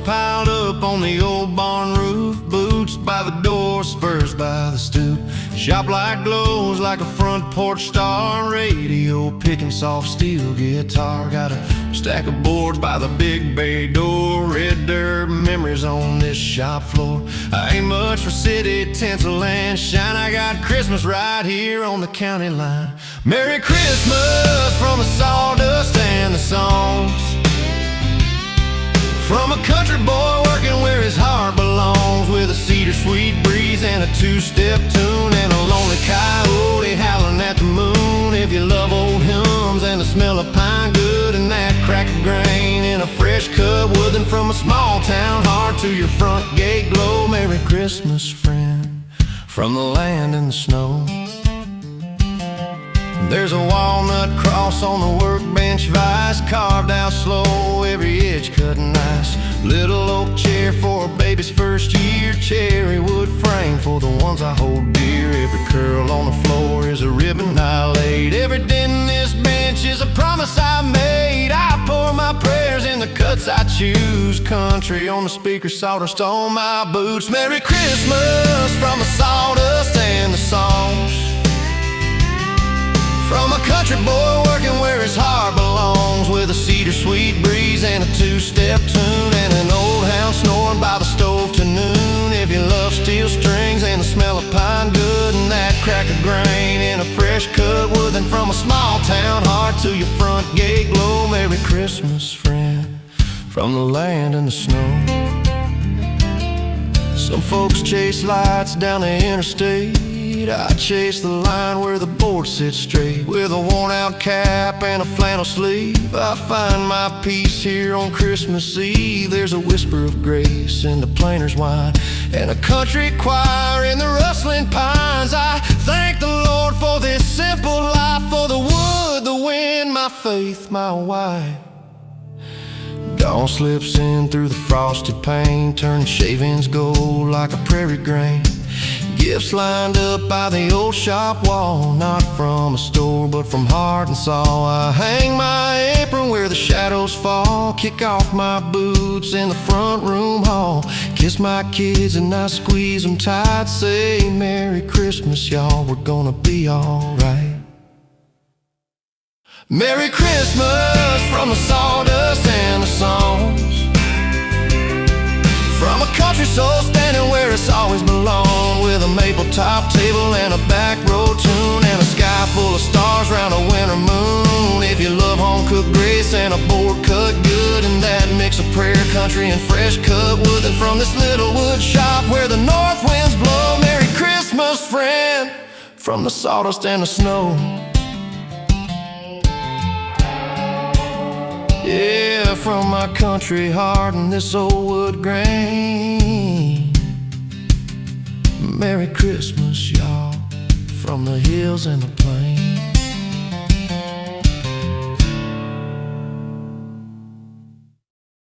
piled up on the old barn roof, boots by the door, spurs by the stoop. Shop light glows like a front porch star, radio pickin' soft steel guitar. Got a stack of boards by the big bay door, red dirt memories on this shop floor. I ain't much for city tinsel and shine, I got Christmas right here on the county line. Merry Christmas from the sawdust and the songs, from a country boy working where his heart belongs, with a cedar sweet breeze and a two-step tune, and a lonely coyote howling at the moon. If you love old hymns and the smell of pine good and that crack of grain in a fresh cut wood, then from a small town heart to your front gate glow. Merry Christmas, friend, from the land in the snow. There's a walnut cross on the workbench vise, carved out slow, every edge cut nice. Little oak chair for a baby's first year, cherry wood frame for the ones I hold dear. Every curl on the floor is a ribbon I laid, every dent in this bench is a promise I made. I pour my prayers in the cuts I choose, country on the speaker, sawdust on my boots. Merry Christmas from the sawdust and the songs, from a country boy working where his heart belongs, with a cedar sweet breeze and a two-step tune, and an old hound snoring by the stove to noon. If you love steel strings and the smell of pine good and that crack of grain in a fresh cut wood, then from a small town heart to your front gate glow. Merry Christmas, friend, from the land in the snow. Some folks chase lights down the interstate, I chase the line where the board sits straight, with a worn-out cap and a flannel sleeve. I find my peace here on Christmas Eve. There's a whisper of grace in the planer's wine, and a country choir in the rustling pines. I thank the Lord for this simple life, for the wood, the wind, my faith, my wife. Dawn slips in through the frosted pane, turning shavings gold like a prairie grain. Gifts lined up by the old shop wall, not from a store but from heart and soul. I hang my apron where the shadows fall, kick off my boots in the front room hall, kiss my kids and I squeeze them tight, say Merry Christmas y'all, we're gonna be alright. Merry Christmas from the sawdust and the songs, from a country soul standing where it's always belonged, with a maple top table and a back row tune, and a sky full of stars round a winter moon. If you love home-cooked grace and a board cut good and that mix of prayer, country and fresh cut wood, then from this little wood shop where the north winds blow. Merry Christmas, friend, from the sawdust and the snow. Yeah, from my country heart and this old wood grain. Merry Christmas, y'all, from the hills and the plains.